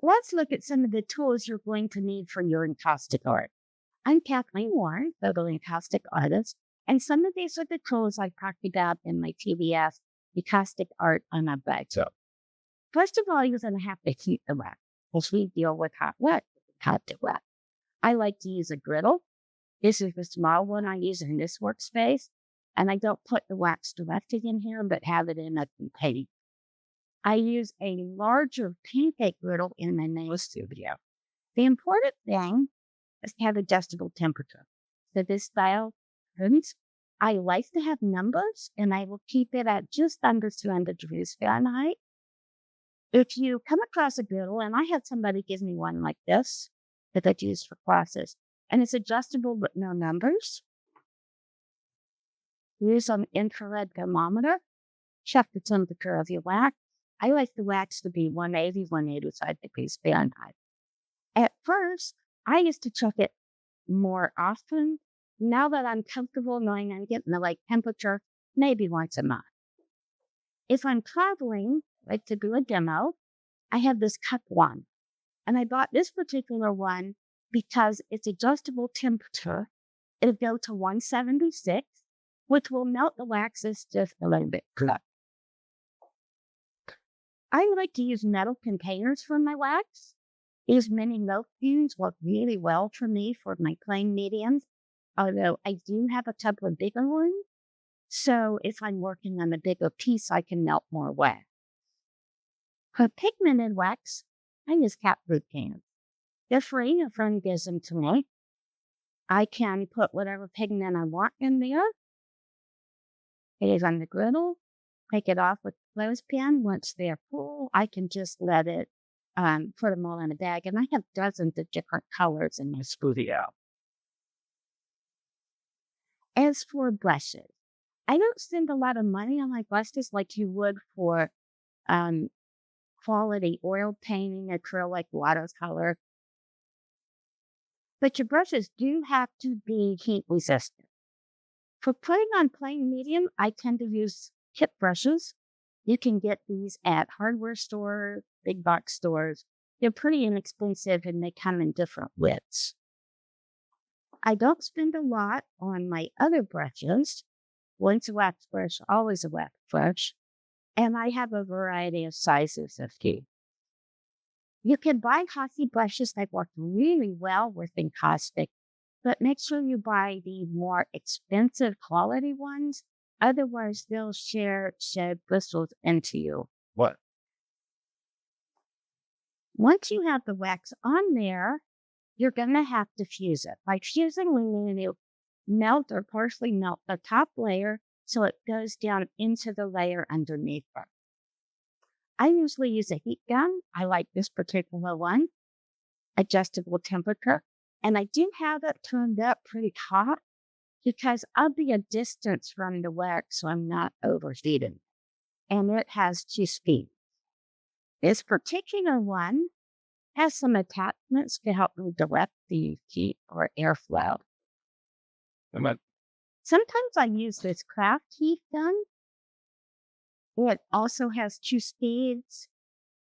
Let's look at some of the tools you're going to need for your encaustic art. I'm Kathleen Warren, photo encaustic artist, and some of these are the tools I talked about in my TBS encaustic art on a bed. So, first of all, you're going to have to heat the wax because we deal with hot to wet. I like to use a griddle. This is the small one I use in this workspace, and I don't put the wax directly in here, but have it in a container. I use a larger pancake griddle in my nail studio. The important thing is to have adjustable temperature. So this style, I like to have numbers, and I will keep it at just under 200 degrees Fahrenheit. If you come across a griddle, and I had somebody give me one like this that I'd use for classes, and it's adjustable but no numbers. Use an infrared thermometer. Check the temperature of your wax. I like the wax to be 180, 185 degrees Fahrenheit. At first, I used to check it more often. Now that I'm comfortable knowing I'm getting the right temperature, maybe once a month. If I'm traveling, like to do a demo, I have this cup one. And I bought this particular one because it's adjustable temperature. It'll go to 176, which will melt the waxes just a little bit. I like to use metal containers for my wax. These mini milk cubes work really well for me for my plain mediums, although I do have a couple of bigger ones. So if I'm working on a bigger piece, I can melt more wax. For pigmented wax, I use cat food cans. They're free. A friend gives them to me. I can put whatever pigment I want in there. It is on the griddle. Take it off with a clothespin. Once they're full, I can just let it put them all in a bag. And I have dozens of different colors in my studio. As for brushes, I don't spend a lot of money on my brushes like you would for quality oil painting, acrylic, watercolor. But your brushes do have to be heat resistant. For putting on plain medium, I tend to use kit brushes. You can get these at hardware stores, big box stores. They're pretty inexpensive and they come in different widths. I don't spend a lot on my other brushes. Once a wax brush, always a wax brush. And I have a variety of sizes of teeth. You can buy Encaustic brushes that work really well with Encaustic, but make sure you buy the more expensive quality ones. Otherwise, they'll shed bristles into you. What? Once you have the wax on there, you're going to have to fuse it. By fusing, we mean to melt or partially melt the top layer so it goes down into the layer underneath it. I usually use a heat gun. I like this particular one, adjustable temperature. And I do have it turned up pretty hot because I'll be a distance from the wax so I'm not overheating. And it has 2 speeds. This particular one has some attachments to help me direct the heat or airflow. Sometimes I use this craft heat gun. It also has 2 speeds.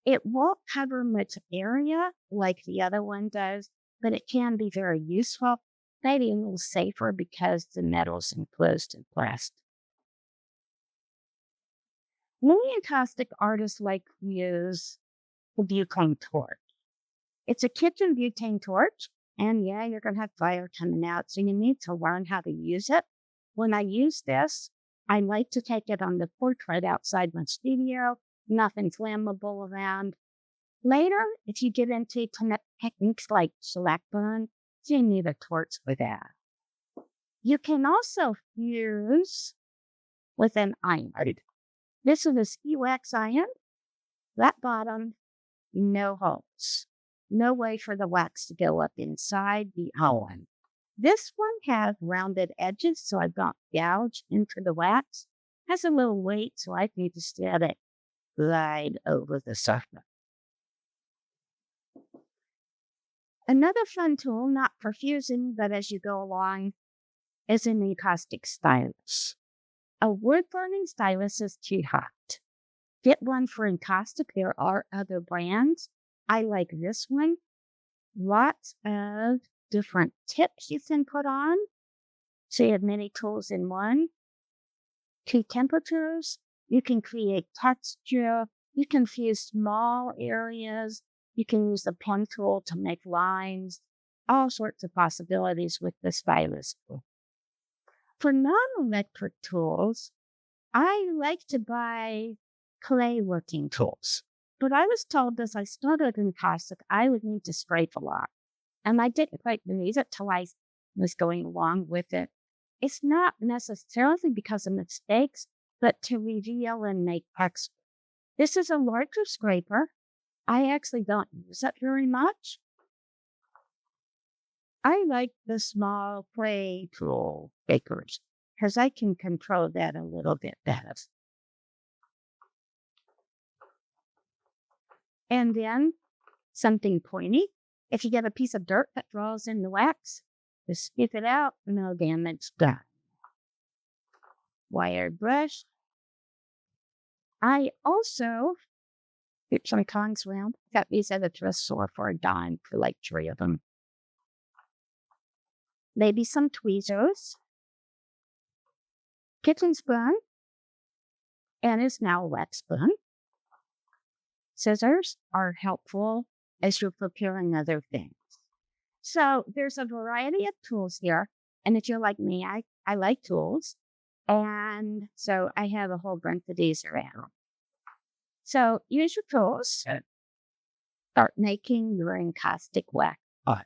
It won't cover much area like the other one does, but it can be very useful, maybe a little safer because the metal's enclosed in plastic. Many encaustic artists like to use the butane torch. It's a kitchen butane torch, and yeah, you're going to have fire coming out, so you need to learn how to use it. When I use this, I like to take it on the porch right outside my studio, nothing flammable around. Later, if you get into techniques like shellac burn, you need a torch for that. You can also fuse with an iron. This is a ski wax iron. That bottom, no holes. No way for the wax to go up inside the oven. This one has rounded edges, so I don't gouge into the wax. Has a little weight, so I can just let it glide over the surface. Another fun tool, not for fusing, but as you go along, is an encaustic stylus. A wood-burning stylus is too hot. Get one for encaustic. There are other brands. I like this one. Lots of different tips you can put on. So you have many tools in one. 2 temperatures. You can create texture. You can fuse small areas. You can use the pen tool to make lines. All sorts of possibilities with the stylus. For non-electric tools, I like to buy clay working tools. But I was told as I started in Encaustic, I would need to scrape a lot. And I didn't quite believe it till I was going along with it. It's not necessarily because of mistakes, but to reveal and make texture. This is a larger scraper. I actually don't use it very much. I like the small clay tool bakers because I can control that a little bit better. And then something pointy. If you get a piece of dirt that draws in the wax, just skip it out, no damage done. Wire brush. I also get some tongs around. Got these at a thrift store for a dime for like 3 of them. Maybe some tweezers. Kitchen spoon. And it's now a wet spoon. Scissors are helpful as you're preparing other things. So there's a variety of tools here. And if you're like me, I like tools. And so I have a whole bunch of these around. So use your tools. Start making your encaustic wax.